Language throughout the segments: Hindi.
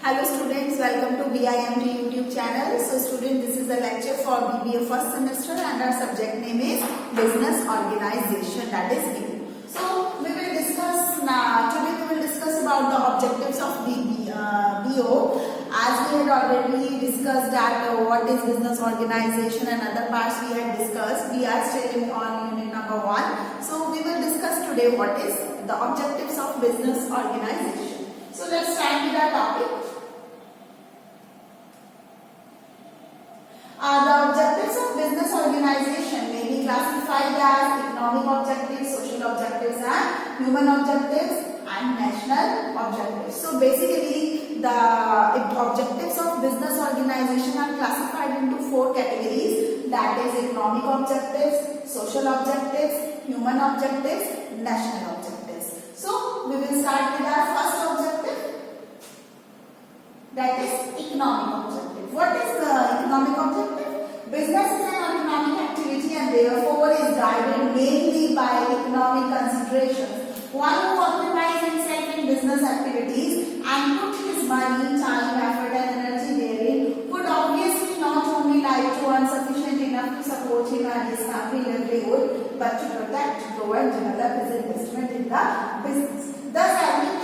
Hello students, welcome to BIMT YouTube channel. So student, this is the lecture for BBA first semester and our subject name is Business Organization, that is BBA. So we will discuss now, today we will discuss about the objectives of BO. As we had already discussed that what is business organization and other parts we had discussed, we are still on unit number 1. So we will discuss today what is the objectives of business organization. So let's start with our topic. The objectives of business organization may be classified as economic objectives, social objectives and human objectives and national objectives. So basically the objectives of business organization are classified into 4 categories, that is economic objectives, social objectives, human objectives, national objectives. So we will start with our first objective, that is economic objective. What is the economic objective? Business is an economic activity and therefore is guided mainly by economic considerations. One who occupies himself in business activities and put his money, time, effort and energy therein would obviously not only like to earn sufficient enough to support him and his family livelihood, but to protect, grow and develop his investment in the business. Thus, having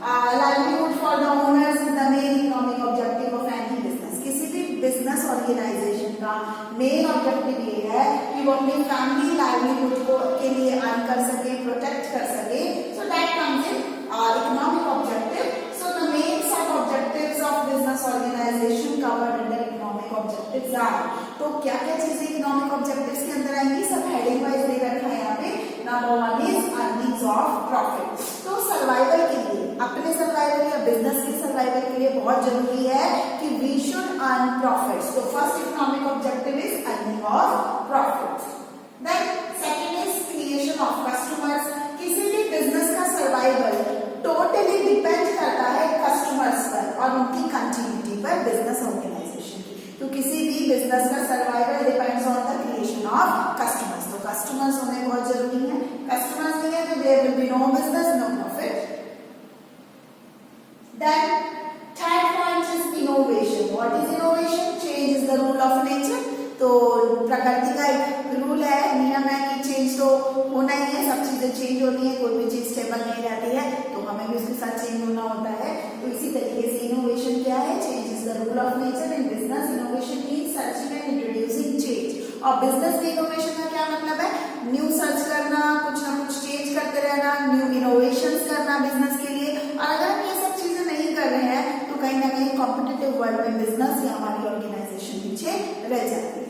livelihood for the owners is the main economic objective of any business. किसी भी business organization का main objective ये है कि वो अपनी family livelihood को के लिए earn कर सके, protect कर सके. So that comes in economic objective. So the main sub objectives of business organization covered under economic objectives are. तो क्या क्या चीजें economic objectives के अंदर आएंगी, सब heading wise दे रखा है यहाँ पे. Number 1 is earnings of profit. तो सर्वाइवल के लिए, अपने सर्वाइवल या बिजनेस के सर्वाइवल के लिए बहुत जरूरी है कि we should earn profits. तो first economic objective is earning of profits. Then second is creation of customers. किसी भी बिजनेस का सर्वाइवल टोटली डिपेंड करता है कस्टमर्स पर और उनकी कंटिन्यूटी पर बिजनेस ऑर्गेनाइजेशन की. तो किसी भी बिजनेस का survival depends on the creation of customers. तो कस्टमर्स होने बहुत जरूरी है. कस्टमर्स नहीं है तो there will be no business, no profit. Then third point is innovation. What is innovation? Change is the rule of nature. तो प्रकृति का एक रूल है, नियम है कि चेंज तो होना ही है, सब चीजें चेंज होती है, कोई भी चीज स्टेबल नहीं रहती है, तो हमें भी उसके साथ चेंज होना होता है. तो इसी तरीके से इनोवेशन क्या है? Change is the rule of nature. In business innovation means searching and introducing change. और बिजनेस में इनोवेशन का क्या मतलब है? न्यू सर्च करना, कुछ ना कुछ चेंज करते रहना, न्यू इनोवेशन करना बिजनेस के लिए. और अगर हम ये सब चीजें नहीं कर रहे हैं तो कहीं ना कहीं कॉम्पिटिटिव वर्ल्ड में बिजनेस या हमारी ऑर्गेनाइजेशन पीछे रह जाती है.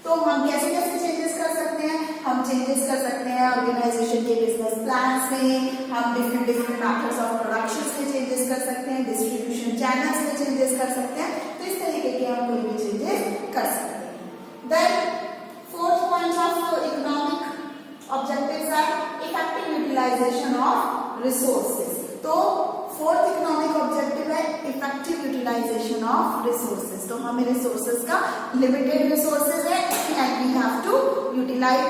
तो हम कैसे कैसे चेंजेस कर सकते हैं? हम चेंजेस कर सकते हैं ऑर्गेनाइजेशन के बिजनेस प्लान्स में, हम डिफरेंट मेथड्स ऑफ प्रोडक्शन में चेंजेस कर सकते हैं, डिस्ट्रीब्यूशन चैनल्स में चेंजेस कर सकते हैं. तो इस तरीके के हम कोई भी चेंजेस कर सकते हैं. Then fourth point of economic objectives are effective utilisation of resources. तो फोर्थ इकोनॉमिक ऑब्जेक्टिव है इफेक्टिव यूटिलाइजेशन ऑफ रिसोर्सेज. तो हमें रिसोर्सेज का लिमिटेड रिसोर्सेज है and we have to utilise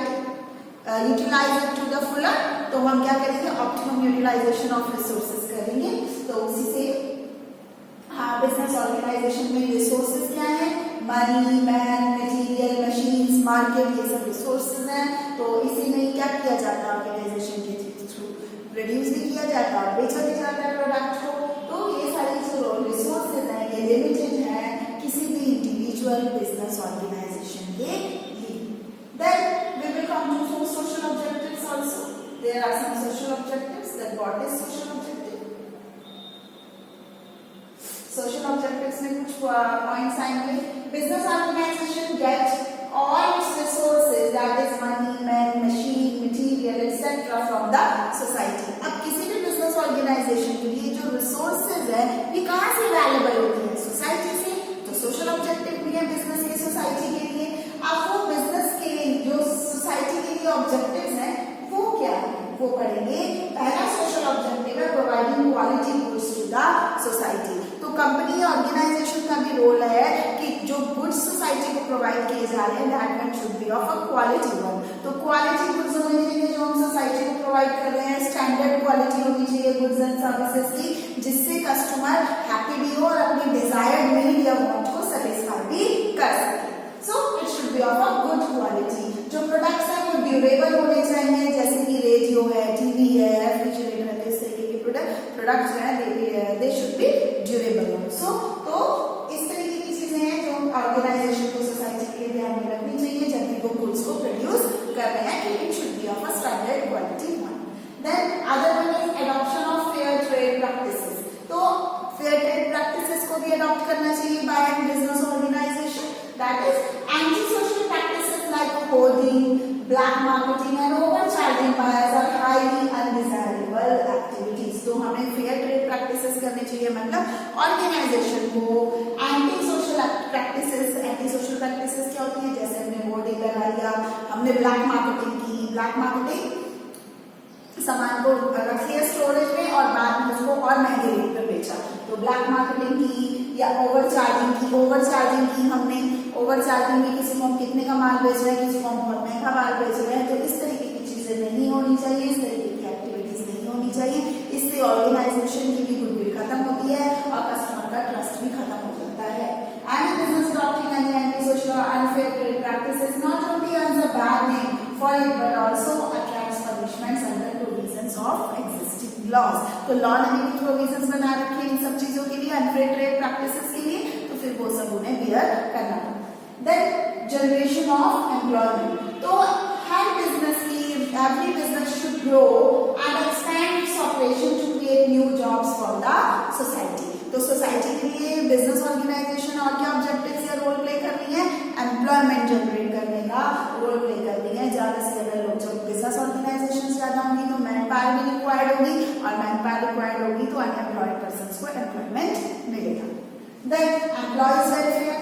it to the fuller. तो हम क्या करेंगे? ऑप्टिमम यूटिलाइजेशन ऑफ रिसोर्सेज करेंगे. तो उसी से बिजनेस ऑर्गेनाइजेशन में रिसोर्सेज क्या है? Money, man, material, machines, market, ये सब रिसोर्सेज हैं. तो इसी में क्या किया जाता है? ऑर्गेनाइजेशन के थ्रू प्रोड्यूस भी किया जाता है, बेचा भी जाता है प्रोडक्ट को. तो ये सारी जो रिसोर्सेज हैं ये लिमिटेड है किसी भी इंडिविजुअल बिजनेस ऑर्गेनाइजेशन के लिए. Then we will come to social objectives also. There are some social objectives. That what is social objective? Social objectives में कुछ पॉइंट्स आएंगे. Business organisation get all its resources, that is money, man, machine, material, etc. from the society. अब किसी भी बिजनेस ऑर्गेनाइजेशन के लिए जो रिसोर्सेज है ये कहाँ से अवेलेबल होती है? सोसाइटी से. तो सोशल ऑब्जेक्टिव भी है बिजनेस की सोसाइटी के लिए. अब वो बिजनेस के जो सोसाइटी के लिए ऑब्जेक्टिव्स हैं वो क्या है वो पढ़ेंगे. पहला सोशल ऑब्जेक्टिव है providing quality goods to the society. तो कंपनी ऑर्गेनाइजेशन का भी रोल है कि जो गुड्स सोसाइटी को प्रोवाइड किए जा रहे हैं that should be of a quality one. तो क्वालिटी गुड्स होने चाहिए जो हम सोसाइटी को प्रोवाइड कर रहे हैं. स्टैंडर्ड क्वालिटी होनी चाहिए गुड्स एंड सर्विसेज की, जिससे कस्टमर ड्यूरेबल होने चाहिए, जैसे कि रेडियो है, टीवी है, रेफ्रिजरेटर है, इस तरीके के प्रोडक्ट जो है they should be durable also. तो इस तरीके की चीजें हैं जो ऑर्गेनाइजेशन को, सोसाइटी के लिए ध्यान में रखनी चाहिए जब भी वो गुड्स को प्रोड्यूस कर रहे हैं कि it should be of a standard quality one. Then other one is adoption of fair trade practices. तो फेयर ट्रेड प्रैक्टिसेस को भी अडॉप्ट करना चाहिए by an business organisation. That is anti social practices like hoarding, black marketing and overcharging buyers are highly undesirable activities. तो हमें फेयर ट्रेड प्रैक्टिसेस करनी चाहिए, मतलब ऑर्गेनाइजेशन को anti social practices. Anti social practices क्या होती है? जैसे हमने होर्डिंग लगा लिया, हमने ब्लैक मार्केटिंग की, ब्लैक मार्केटिंग सामान को रख लिया स्टोरेज में और बाद में उसको और महंगे रेट पर बेचा, तो ब्लैक मार्केटिंग की। या ओवरचार्जिंग की, ओवरचार्जिंग की हमने, ओवरचार्जिंग में किसी को हम कितने का माल बेच रहे हैं, किसी को हम बहुत महंगा माल बेच रहे हैं। तो इस तरीके की चीजें नहीं होनी चाहिए, इस तरीके की एक्टिविटीज नहीं होनी चाहिए। इससे ऑर्गेनाइजेशन की भी गुडविल खत्म होती है और कस्टमर का ट्रस्ट भी खत्म हो जाता है। And business adopting any anti-social or unfair trade practices not only earns a bad name for it but also attracts punishments under provisions of existing laws। तो लॉ ने भी प्रोविजंस बना रखे हैं इन सब चीजों के लिए, अनफेयर ट्रेड प्रैक्टिसेस के लिए, तो फिर वो सब उन्हें बियर करना पड़ता। Then generation of employment. तो हर बिजनेस की, every business should grow and expand its operation to create new jobs for the society. तो सोसाइटी के लिए बिजनेस ऑर्गेनाइजेशन और क्या ऑब्जेक्टिव्स या रोल प्ले कर रही है? एम्प्लॉयमेंट जनरेट करने का रोल प्ले कर रही है। ज्यादा से ज्यादा लोग, जब बिजनेस ऑर्गेनाइजेशन ज्यादा होंगी तो मैन पावर भी रिक्वायर्ड होगी, और मैन पावर रिक्वायर्ड होगी तो अनएम्प्लॉयड पर्संस को एम्प्लॉयमेंट मिलेगा। Then employees welfare.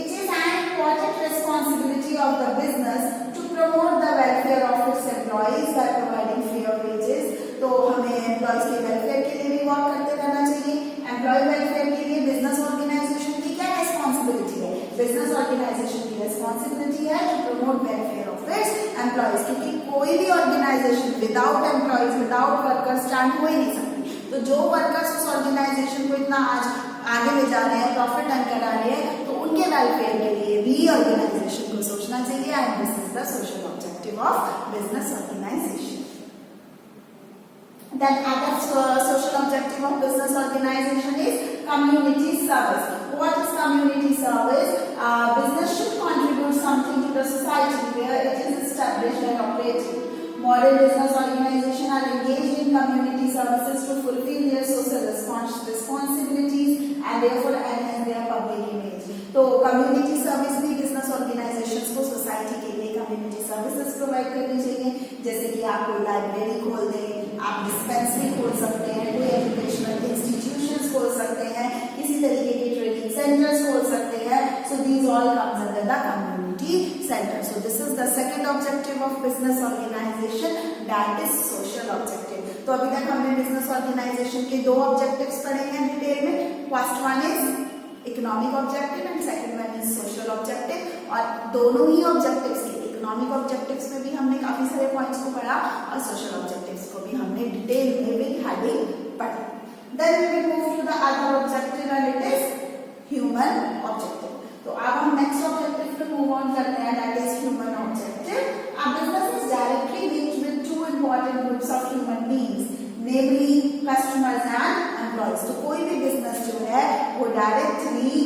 It is an important responsibility of the business to promote the welfare of its employees by providing fair wages. तो हमें एम्प्लॉयज के वेलफेयर के लिए भी वर्क करते रहना चाहिए। एम्प्लॉय वेलफेयर के लिए बिजनेस ऑर्गेनाइजेशन की क्या रिस्पॉन्सिबिलिटी है? बिजनेस ऑर्गेनाइजेशन की रिस्पॉन्सिबिलिटी है to promote welfare of its employees, क्योंकि कोई भी organisation without employees, without workers stand हो ही नहीं सकती। तो जो वर्कर्स उस ऑर्गेनाइजेशन को इतना आज आगे ले जा रहे हैं, प्रॉफिट अर्न करा रहे हैं, तो उनके वेलफेयर के लिए भी ऑर्गेनाइजेशन को सोचना चाहिए। And this is the social objective of business organisation. Then other social objective of business organization is community service. What is community service? Business should contribute something to the society where it is established and operating. Modern business organizations are engaged in community services to fulfill their social responsibilities and therefore enhance their public image. तो community service भी business organizations को society के लिए community services प्रोवाइड करनी चाहिए। जैसे कि आप कोई लाइब्रेरी खोल दें, आप डिस्पेंसरी खोल सकते हैं, कोई एजुकेशनल इंस्टीट्यूशंस खोल सकते हैं, किसी तरीके के ट्रेनिंग सेंटर्स खोल सकते हैं। So these all comes under the community center. So this is the second objective of business organization, that is social objective. तो अभी तक हमने बिजनेस ऑर्गेनाइजेशन के दो ऑब्जेक्टिव्स पढ़े हैं डिटेल में। First one is economic objective and second one is social objective. और दोनों ही ऑब्जेक्टिव्स के, इकोनॉमिक ऑब्जेक्टिव्स में भी हमने काफी सारे पॉइंट्स को पढ़ा और सोशल ऑब्जेक्टिव्स को भी हमने डिटेल में विद हेडिंग पढ़ा। Then we will move to the other objective and it is human objective. तो अब हम नेक्स्ट ऑब्जेक्टिव पे मूव ऑन करते हैं, that is human objective. A business is directly linked with two important groups of human beings, namely customers and employees। तो कोई भी बिजनेस जो है वो डायरेक्टली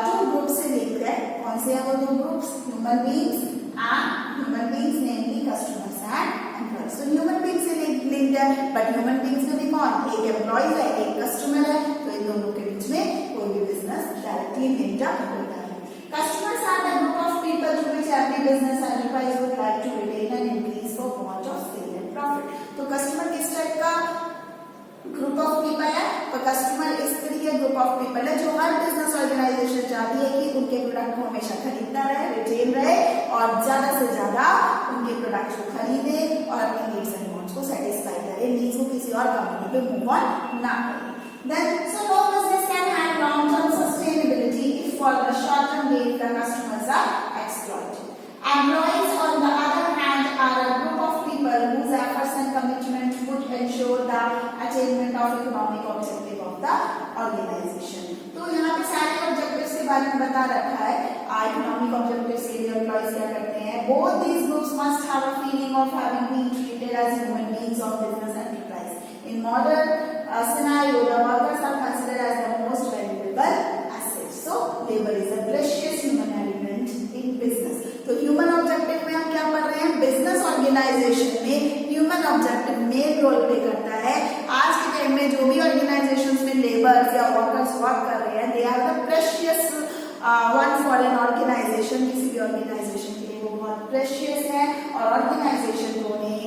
टू ग्रुप से लिंक है। कौन से हैं वो दो groups? Human beings namely customers and employees. तो ह्यूमन बीइंग्स से लिंक्ड है, बट ह्यूमन बीइंग्स में भी कौन? एक एम्प्लॉयज है, एक कस्टमर है। तो इन दोनों के बीच में कोई भी बिजनेस डायरेक्टली लिंक्ड होता है। Customers are the group of people to which every business enterprise would like to retain and increase for want of sale and profit। तो कस्टमर किस टाइप का ग्रुप ऑफ पीपल है? तो कस्टमर इस तरीके ग्रुप ऑफ पीपल है जो हर बिजनेस ऑर्गेनाइजेशन चाहती है कि उनके प्रोडक्ट को हमेशा खरीदता रहे, रिटेन रहे और ज्यादा से ज्यादा उनके प्रोडक्ट को खरीदे और अपने नीड्स एंड वांट्स को सेटिस्फाई करे, नीड्स को किसी और कंपनी पे मूव ऑन ना करे। Then so no business can have long-term sustainability if for the short-term gain the customers are exploited. Employees on the other hand are a group of people whose efforts and commitment would ensure the attainment of economic objective of the organization। तो यहाँ पे सारे ऑब्जेक्टिव्स के बारे में बता रखा है। इकोनॉमिक ऑब्जेक्टिव्स के लिए एम्प्लॉइज क्या करते हैं, both these groups must have a feeling of having been treated as human beings of business enterprise. In modern scenario, the workers are considered as the most valuable asset. So labor is a precious human element in business. तो ह्यूमन ऑब्जेक्टिव में हम क्या पढ़ रहे हैं, बिजनेस ऑर्गेनाइजेशन में human objective main role play करता है। आज के टाइम में जो भी ऑर्गेनाइजेशंस में लेबर्स या वर्कर्स वर्क कर रहे हैं, they are the precious one for an organisation. किसी भी ऑर्गेनाइजेशन के लिए वो बहुत प्रेशियस है और ऑर्गेनाइजेशन को उन्हें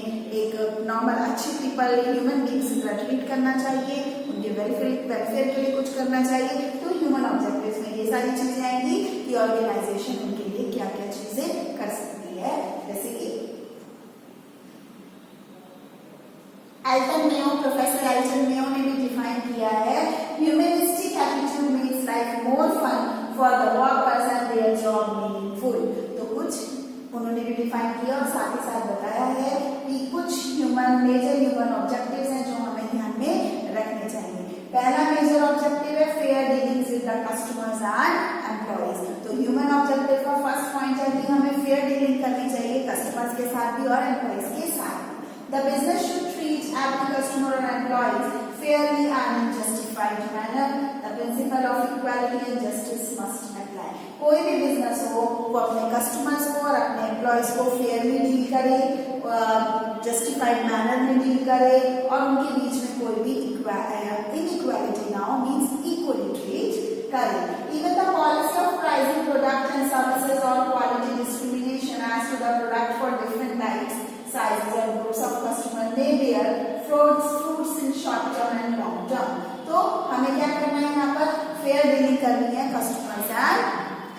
एक नॉर्मल अच्छी पीपल ह्यूमन बीइंग्स की तरह ट्रीट करना चाहिए, उनके वेलफेयर के लिए कुछ करना चाहिए। तो ह्यूमन ऑब्जेक्टिव्स में ये सारी चीजें आएंगी कि ऑर्गेनाइजेशन उनके लिए क्या क्या चीजें कर सकती है। जैसे कि प्रोफेसर एल्टन मेयो ने भी डिफाइन किया है, humanistic attitude makes life more fun for the workers and their job meaningful. तो कुछ उन्होंने भी डिफाइन किया और साथ ही साथ बताया है कि कुछ मेजर ह्यूमन ऑब्जेक्टिव्स हैं जो हमें ध्यान में रखने चाहिए। पहला मेजर ऑब्जेक्टिव है fair dealings with the customers and employees. तो ह्यूमन ऑब्जेक्टिव का फर्स्ट पॉइंट है कि हमें फेयर डीलिंग करनी चाहिए कस्टमर्स के साथ भी और एम्प्लॉइज के साथ। The business should treat every customer और employees fairly and in justified manner. The principle of equality and justice must apply. कोई भी बिजनेस हो वो अपने कस्टमर्स को और अपने एम्प्लॉइज को फेयरली डील करे, जस्टिफाइड मैनर में डील करे और उनके बीच में कोई भी इनइक्वालिटी ना हो, मींस इक्वली ट्रीट करे। Even the policy of pricing product and services or quality discrimination as to the product for different types, sizes and groups of customer may bear fruits in short term and long term. तो हमें क्या करना है, यहाँ पर फेयर डीलिंग करनी है कस्टमर्स एंड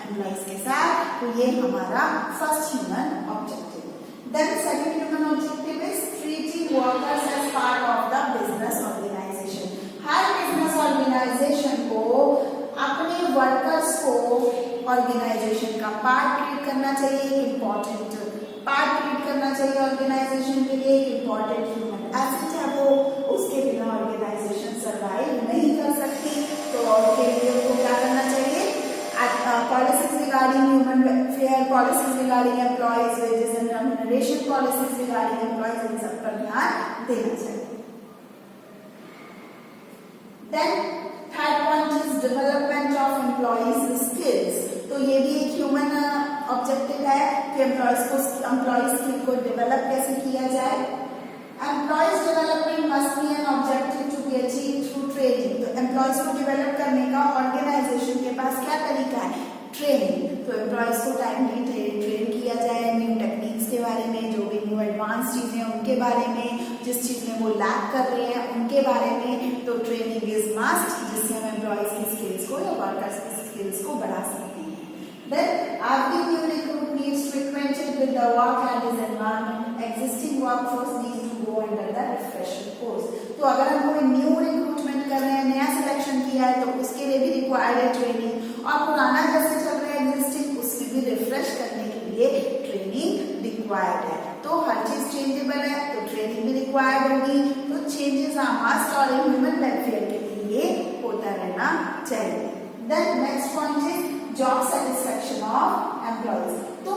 एम्प्लॉइज के साथ। तो ये हमारा first human objective. Then second human objective is treating workers as part of the business organisation. हर बिजनेस ऑर्गेनाइजेशन को अपने वर्कर्स को ऑर्गेनाइजेशन का पार्ट ट्रीट करना चाहिए, इम्पोर्टेंट पार्ट ट्रीट करना चाहिए ऑर्गेनाइजेशन के लिए, इम्पोर्टेंट ह्यूमन एसेट है वो, उसके बिना ऑर्गेनाइजेशन सर्वाइव नहीं कर सकती। तो उसके लिए उनको क्या करना चाहिए, policies regarding human welfare, policies regarding employees wages and remuneration, policies regarding employees, इन सब पर ध्यान देना चाहिए। Then third point is development of employees skills. तो ये भी एक ह्यूमन ऑब्जेक्टिव है कि एम्प्लॉइज स्किल को डेवलप कैसे किया जाए। Employees development must be an objective to be achieved through training. तो एम्प्लॉइज को डेवलप करने का ऑर्गेनाइजेशन के पास क्या तरीका है, ट्रेनिंग। तो एम्प्लॉइज को टाइमली ट्रेन किया जाए न्यू टेक्निक्स के बारे में, जो भी न्यू एडवांस चीजें हैं उनके बारे में, जिस चीज में वो लैक कर रहे हैं उनके बारे में। तो ट्रेनिंग इज मस्ट, जिससे हम एम्प्लॉइज की स्किल्स को या वर्कर्स की स्किल्स को बढ़ा सकते हैं। Then every new recruit needs to be acquainted with the work and its environment. Existing workforce needs to go under the refresher course. तो अगर हम कोई न्यू रिक्रूटमेंट कर रहे हैं, नया सिलेक्शन किया है, तो उसके लिए भी रिक्वायर्ड है ट्रेनिंग, और पुराना जैसे चल रहा है एग्जिस्टिंग, उसकी भी रिफ्रेश करने के लिए ट्रेनिंग रिक्वायर्ड है। तो हर चीज चेंजेबल है तो ट्रेनिंग भी रिक्वायर्ड होगी। तो चेंजेस आर मस्ट और ह्यूमन वेलफेयर के लिए होता रहना चाहिए। Then next point is job satisfaction of employees. तो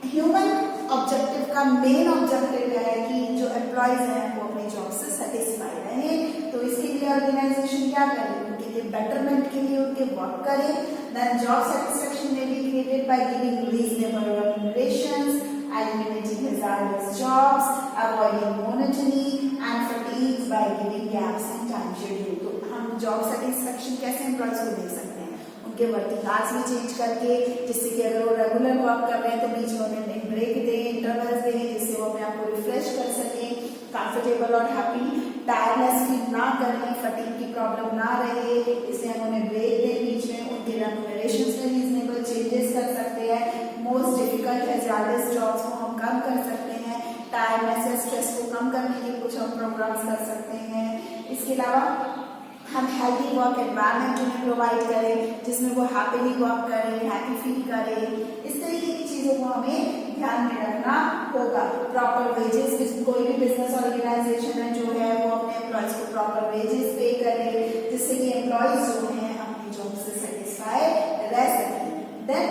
ह्यूमन ऑब्जेक्टिव का मेन ऑब्जेक्टिव है कि जो एम्प्लॉइज हैं वो अपने जॉब से सेटिस्फाई रहे। तो इसके लिए ऑर्गेनाइजेशन क्या करे, उनके लिए बेटरमेंट के लिए उनके वर्क करे। देन जॉब सेटिस्फैक्शन में be created by giving reasonable remunerations, eliminating hazardous jobs, avoiding monotony and fatigue by giving gaps in time schedule। तो हम जॉब सेटिस्फैक्शन कैसे एम्प्लॉइज को दे सकते हैं, उनके वर्किंग आवर्स भी चेंज करके, जिससे कि अगर वो रेगुलर वर्क कर रहे हैं तो बीच में उन्हें ब्रेक दें, इंटरवल्स दें, जिससे वो अपने आप को रिफ्रेश कर सकें, कंफर्टेबल और हैप्पी, टायरनेस फील ना करें, फटीग की प्रॉब्लम ना रहे, इसलिए हम उन्हें ब्रेक दें बीच में। उनके रेम्यूनरेशंस में रीजनेबल चेंजेस कर सकते हैं। मोस्ट डिफिकल्ट हैजार्डस जॉब्स को हम कम कर सकते हैं। टायरनेस या स्ट्रेस को कम करने के कुछ हम प्रोग्राम्स कर सकते हैं। इसके अलावा हम हेल्दी वर्क एनवायरनमेंट उन्हें प्रोवाइड करें, जिसमें वो हैप्पीली वर्क करें, हैप्पी फील करें। इस तरीके की चीजों को हमें ध्यान में रखना होगा। प्रॉपर वेजेस, कोई भी बिजनेस ऑर्गेनाइजेशन है जो है वो अपने एम्प्लॉइज को प्रॉपर वेजेस पे करे, जिससे कि एम्प्लॉइज जो है अपनी जॉब से सेटिस्फाई रह सकें। Then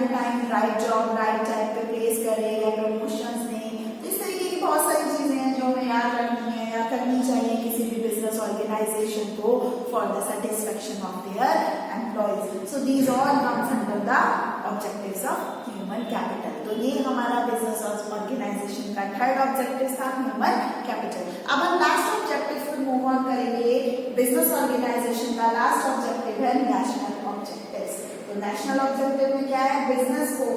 to time right job right time पे प्लेस करे या प्रमोशंस दें। तो इस तरीके की बहुत सारी चीजें हैं जो हमें याद रखनी है या करनी चाहिए किसी भी बिजनेस ऑर्गेनाइजेशन को for the satisfaction of their employees. So these all comes under the objectives of human capital. तो ये हमारा बिजनेस ऑर्गेनाइजेशन का थर्ड ऑब्जेक्टिव था, ह्यूमन कैपिटल। अब हम लास्ट ऑब्जेक्टिव पर मूव ऑन करेंगे। बिजनेस ऑर्गेनाइजेशन का लास्ट ऑब्जेक्टिव है नेशनल ऑब्जेक्टिव्स। तो नेशनल ऑब्जेक्टिव में क्या है, बिजनेस को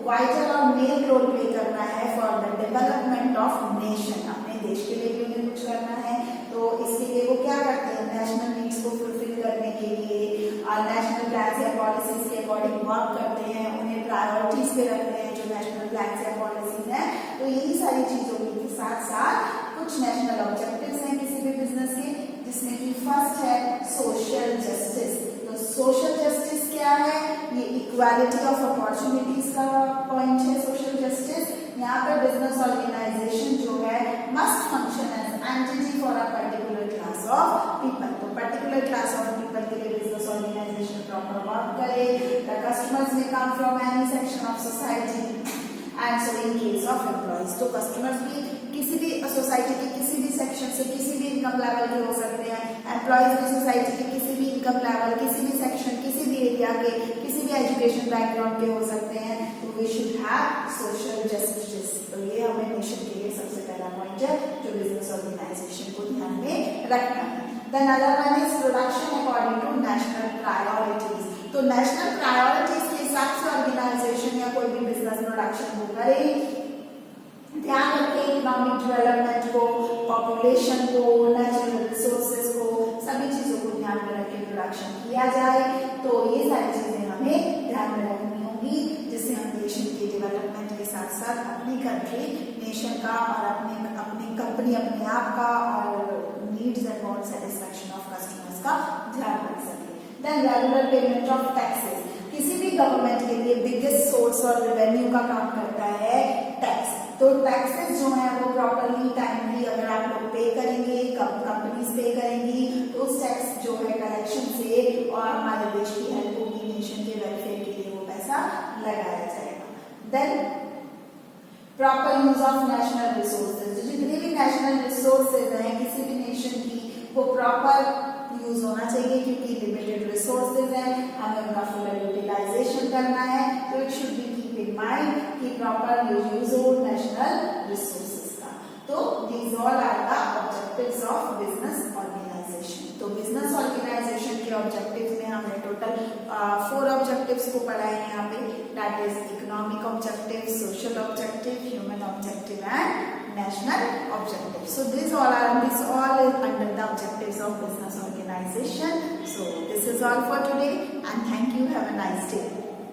वाइटल और मेन रोल प्ले करना है for the development of nation. अपने देश के लिए भी उन्हें कुछ करना है, तो इसके लिए वो क्या करते हैं, नेशनल नीड्स को फुलफिल करने के लिए नेशनल प्लान या पॉलिसीज के अकॉर्डिंग वर्क करते हैं, उन्हें प्रायोरिटीज पे रखते हैं जो नेशनल प्लान या पॉलिसीज हैं। तो यही सारी चीजों के साथ साथ कुछ नेशनल ऑब्जेक्टिव्स हैं किसी भी बिजनेस के, जिसमें कि फर्स्ट है सोशल जस्टिस। तो सोशल जस्टिस क्या है, ये इक्वालिटी ऑफ अपॉर्चुनिटीज का पॉइंट है सोशल जस्टिस। यहाँ पर बिजनेस ऑर्गेनाइजेशन जो है must function as entity for a particular class of people. तो पर्टिकुलर क्लास ऑफ पीपल के लिए बिजनेस ऑर्गेनाइजेशन प्रॉपर वर्क करे। The customers may come from any section of society and so in case of employees. तो कस्टमर्स भी किसी भी सोसाइटी के किसी भी सेक्शन से किसी भी इनकम लेवल के हो सकते हैं, एम्प्लॉइज भी सोसाइटी के किसी भी इनकम लेवल, किसी भी सेक्शन, किसी भी एरिया के, किसी भी एजुकेशन बैकग्राउंड के हो सकते हैं। तो we should have social justice. तो ये हमें नेशन के लिए सबसे पहला पॉइंट है जो बिजनेस ऑर्गेनाइजेशन को ध्यान में रखना है। Then other one is production according to national priorities. तो नेशनल प्रायोरिटीज के हिसाब से ऑर्गेनाइजेशन या कोई भी बिजनेस प्रोडक्शन को करे। ध्यान रखें इकोनॉमिक डेवलपमेंट को, पॉपुलेशन को, नेचुरल रिसोर्सेज को, सभी चीजों को ध्यान में रख के प्रोडक्शन किया जाए। तो ये सारी चीजें हमें ध्यान में रखनी होगी, जिससे हम नेशन के डेवलपमेंट के साथ साथ अपनी कंट्री, नेशन का और अपनी कंपनी, अपने आप का और needs and want satisfaction of customers का ध्यान रख सके। Then regular payment of taxes. किसी भी गवर्नमेंट के लिए बिगेस्ट सोर्स और रेवेन्यू का काम करता है टैक्स। तो टैक्सेस जो है वो प्रॉपरली टाइमली अगर आप लोग पे करेंगे, कंपनीज पे करेंगी, तो उस टैक्स जो है कलेक्शन से और हमारे देश की हेल्प होगी, नेशन के वेलफेयर के लिए वो पैसा लगाया जाएगा। Then proper use of national resources. जितने भी नेशनल रिसोर्सेज हैं किसी भी नेशन की, वो प्रॉपर यूज होना चाहिए, क्योंकि लिमिटेड रिसोर्सेज हैं, हमें उनका फुल यूटिलाइजेशन करना है। तो it should be keep in mind कि प्रॉपर यूज हो नेशनल रिसोर्सेज का। तो these all are the objectives of business organisation. तो बिजनेस ऑर्गेनाइजेशन के ऑब्जेक्टिव्स में हमने टोटल 4 ऑब्जेक्टिव्स को पढ़ा है यहाँ पे, that is economic objective, social objective, human objective and national objective. So this all is under the objectives of business organization. So this is all for today and thank you. Have a nice day.